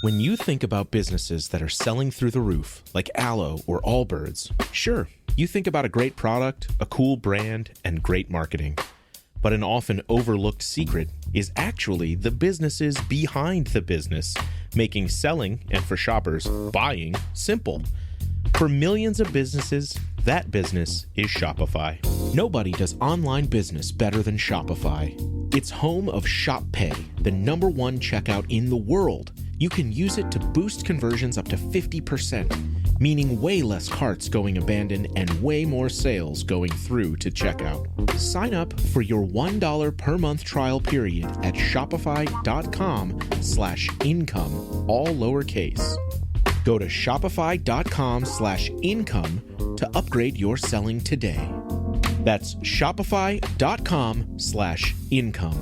When you think about businesses that are selling through the roof, like Aloe or Allbirds, sure, you think about a great product, a cool brand, and great marketing. But an often overlooked secret is actually the businesses behind the business, making selling, and for shoppers, buying, simple. For millions of businesses, that business is Shopify. Nobody does online business better than Shopify. It's home of Shop Pay, the #1 checkout in the world. You can use it to boost conversions up to 50%, meaning way less carts going abandoned and way more sales going through to checkout. Sign up for your $1 per month trial period at shopify.com/income, all lowercase. Go to shopify.com/income to upgrade your selling today. That's shopify.com/income.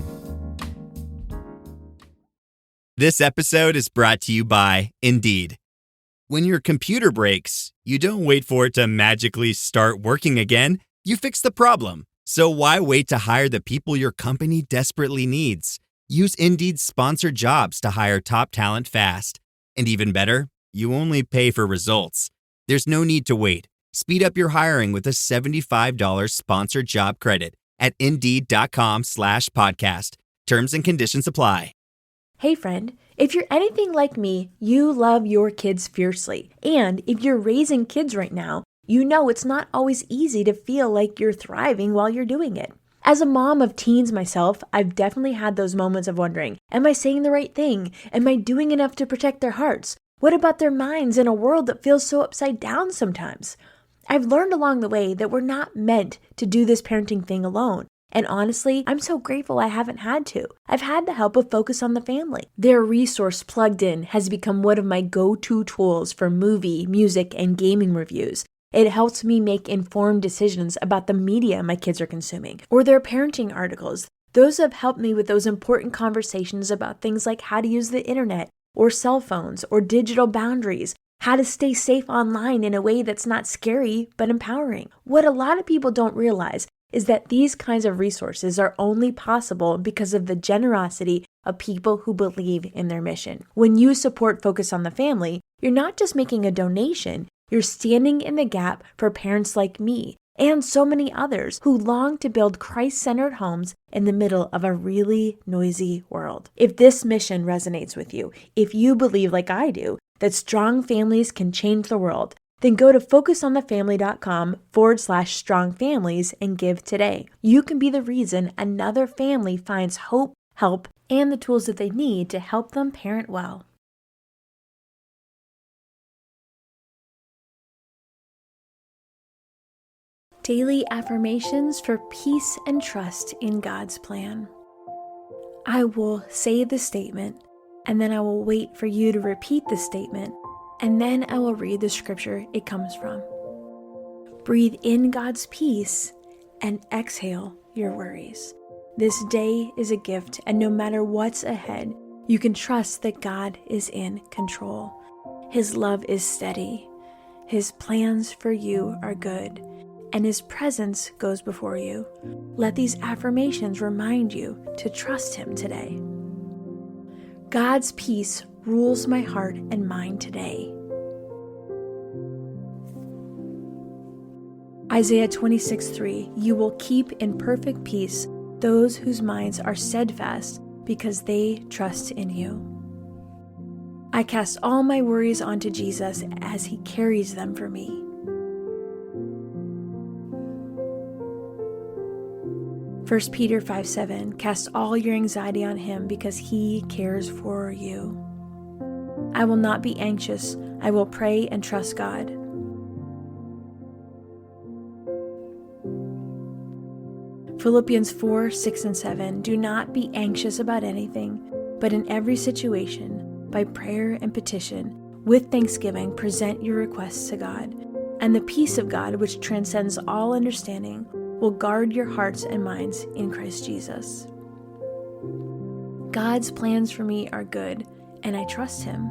This episode is brought to you by Indeed. When your computer breaks, you don't wait for it to magically start working again. You fix the problem. So why wait to hire the people your company desperately needs? Use Indeed's sponsored jobs to hire top talent fast. And even better, you only pay for results. There's no need to wait. Speed up your hiring with a $75 sponsored job credit at Indeed.com/podcast. Terms and conditions apply. Hey friend, if you're anything like me, you love your kids fiercely. And if you're raising kids right now, you know it's not always easy to feel like you're thriving while you're doing it. As a mom of teens myself, I've definitely had those moments of wondering, am I saying the right thing? Am I doing enough to protect their hearts? What about their minds in a world that feels so upside down sometimes? I've learned along the way that we're not meant to do this parenting thing alone. And honestly, I'm so grateful I haven't had to. I've had the help of Focus on the Family. Their resource Plugged In has become one of my go-to tools for movie, music, and gaming reviews. It helps me make informed decisions about the media my kids are consuming, or their parenting articles. Those have helped me with those important conversations about things like how to use the internet, or cell phones, or digital boundaries, how to stay safe online in a way that's not scary, but empowering. What a lot of people don't realize is that these kinds of resources are only possible because of the generosity of people who believe in their mission. When you support Focus on the Family, you're not just making a donation, you're standing in the gap for parents like me and so many others who long to build Christ-centered homes in the middle of a really noisy world. If this mission resonates with you, if you believe like I do, that strong families can change the world, then go to focusonthefamily.com/strongfamilies and give today. You can be the reason another family finds hope, help, and the tools that they need to help them parent well. Daily Affirmations for peace and trust in God's plan. I will say the statement, and then I will wait for you to repeat the statement, and then I will read the scripture it comes from. Breathe in God's peace and exhale your worries. This day is a gift, and no matter what's ahead, you can trust that God is in control. His love is steady. His plans for you are good, and His presence goes before you. Let these affirmations remind you to trust Him today. God's peace rules my heart and mind today. Isaiah 26:3, you will keep in perfect peace those whose minds are steadfast because they trust in you. I cast all my worries onto Jesus as He carries them for me. 1 Peter 5:7, cast all your anxiety on Him because He cares for you. I will not be anxious. I will pray and trust God. Philippians 4:6-7, do not be anxious about anything, but in every situation, by prayer and petition, with thanksgiving, present your requests to God. And the peace of God, which transcends all understanding, will guard your hearts and minds in Christ Jesus. God's plans for me are good, and I trust Him.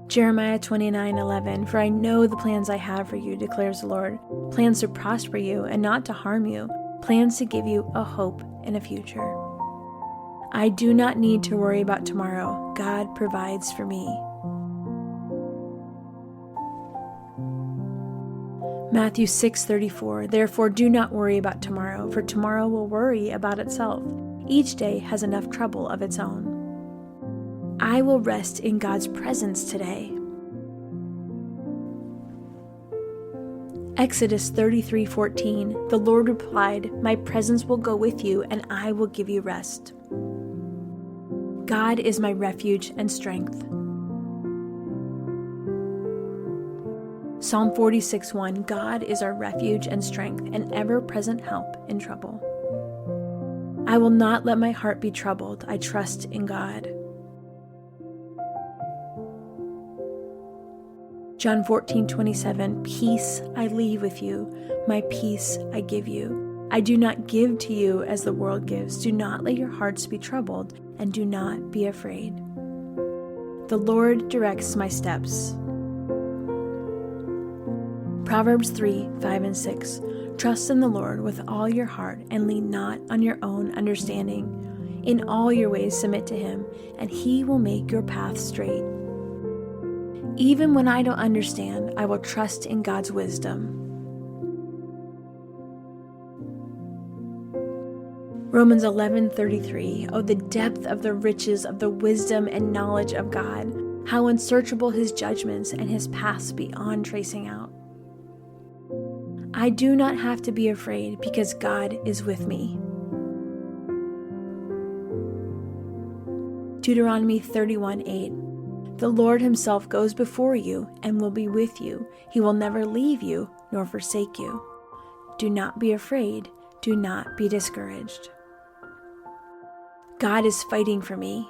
Jeremiah 29:11, for I know the plans I have for you, declares the Lord, plans to prosper you and not to harm you, plans to give you a hope and a future. I do not need to worry about tomorrow. God provides for me. Matthew 6:34, therefore do not worry about tomorrow, for tomorrow will worry about itself. Each day has enough trouble of its own. I will rest in God's presence today. Exodus 33:14, the Lord replied, my presence will go with you and I will give you rest. God is my refuge and strength. Psalm 46:1, God is our refuge and strength, an ever-present help in trouble. I will not let my heart be troubled. I trust in God. John 14:27, peace I leave with you, my peace I give you. I do not give to you as the world gives. Do not let your hearts be troubled, and do not be afraid. The Lord directs my steps. Proverbs 3:5 and 6. Trust in the Lord with all your heart and lean not on your own understanding. In all your ways submit to him, and he will make your path straight. Even when I don't understand, I will trust in God's wisdom. Romans 11:33. Oh, the depth of the riches of the wisdom and knowledge of God, how unsearchable his judgments and his paths beyond tracing out. I do not have to be afraid because God is with me. Deuteronomy 31:8. The Lord himself goes before you and will be with you. He will never leave you nor forsake you. Do not be afraid. Do not be discouraged. God is fighting for me.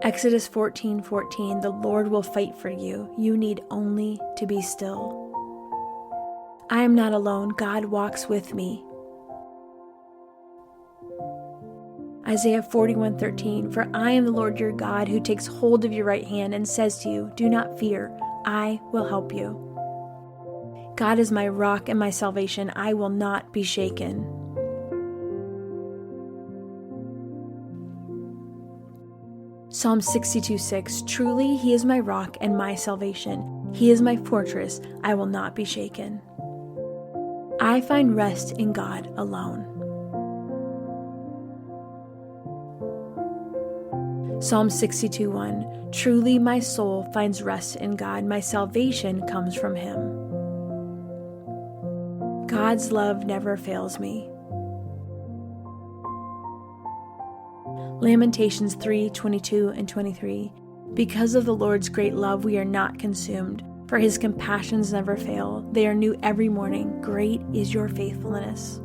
Exodus 14:14, the Lord will fight for you. You need only to be still. I am not alone. God walks with me. Isaiah 41:13, for I am the Lord your God who takes hold of your right hand and says to you, do not fear, I will help you. God is my rock and my salvation. I will not be shaken. Psalm 62:6, truly he is my rock and my salvation. He is my fortress. I will not be shaken. I find rest in God alone. Psalm 62:1, truly my soul finds rest in God. My salvation comes from him. God's love never fails me. Lamentations 3:22 and 23. Because of the Lord's great love, we are not consumed, for his compassions never fail. They are new every morning. Great is your faithfulness.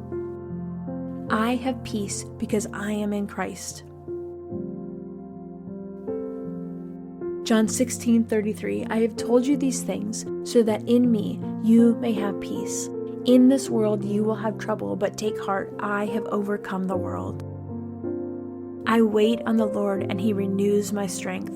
I have peace because I am in Christ. John 16:33. I have told you these things so that in me you may have peace. In this world you will have trouble, but take heart, I have overcome the world. I wait on the Lord, and he renews my strength.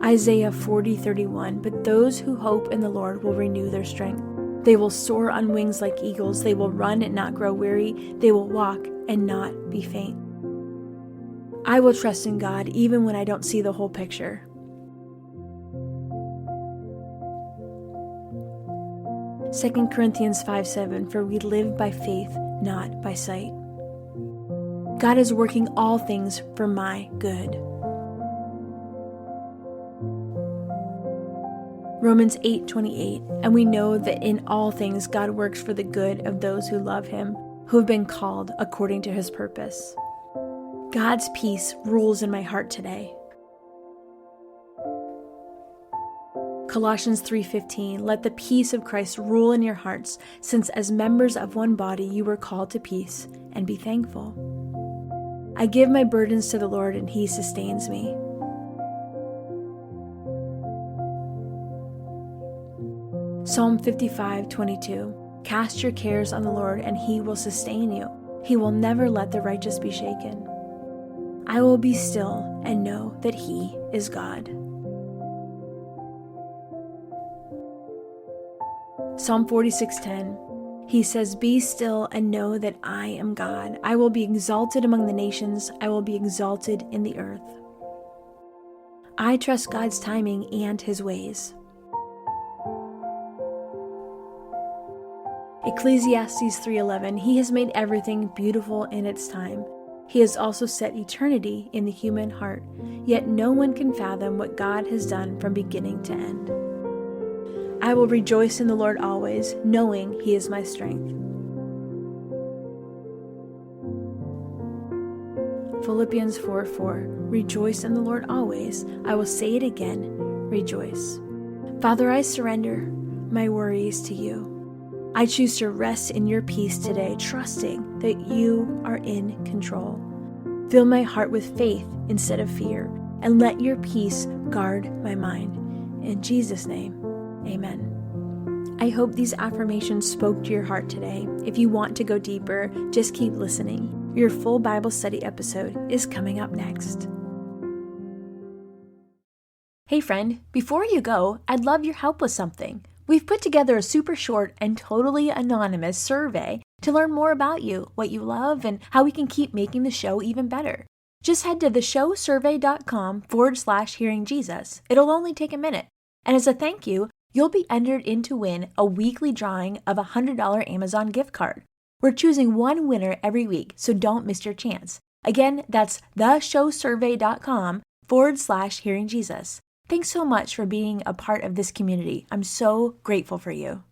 Isaiah 40:31. But those who hope in the Lord will renew their strength. They will soar on wings like eagles. They will run and not grow weary. They will walk and not be faint. I will trust in God even when I don't see the whole picture. Second Corinthians 5:7. For we live by faith, not by sight. God is working all things for my good. Romans 8:28. And we know that in all things God works for the good of those who love him, who have been called according to his purpose. God's peace rules in my heart today. Colossians 3:15, let the peace of Christ rule in your hearts, since as members of one body you were called to peace, and be thankful. I give my burdens to the Lord, and he sustains me. Psalm 55:22, cast your cares on the Lord, and he will sustain you. He will never let the righteous be shaken. I will be still and know that he is God. Psalm 46:10, He says, "Be still and know that I am God. I will be exalted among the nations. I will be exalted in the earth." I trust God's timing and His ways. Ecclesiastes 3:11, He has made everything beautiful in its time. He has also set eternity in the human heart, yet no one can fathom what God has done from beginning to end. I will rejoice in the Lord always, knowing He is my strength. Philippians 4:4, Rejoice in the Lord always. I will say it again, rejoice. Father, I surrender my worries to you. I choose to rest in your peace today, trusting that you are in control. Fill my heart with faith instead of fear, and let your peace guard my mind. In Jesus' name, amen. I hope these affirmations spoke to your heart today. If you want to go deeper, just keep listening. Your full Bible study episode is coming up next. Hey friend, before you go, I'd love your help with something. We've put together a super short and totally anonymous survey to learn more about you, what you love, and how we can keep making the show even better. Just head to theshowsurvey.com/hearingjesus. It'll only take a minute. And as a thank you, you'll be entered in to win a weekly drawing of a $100 Amazon gift card. We're choosing one winner every week, so don't miss your chance. Again, that's theshowsurvey.com/hearingjesus. Thanks so much for being a part of this community. I'm so grateful for you.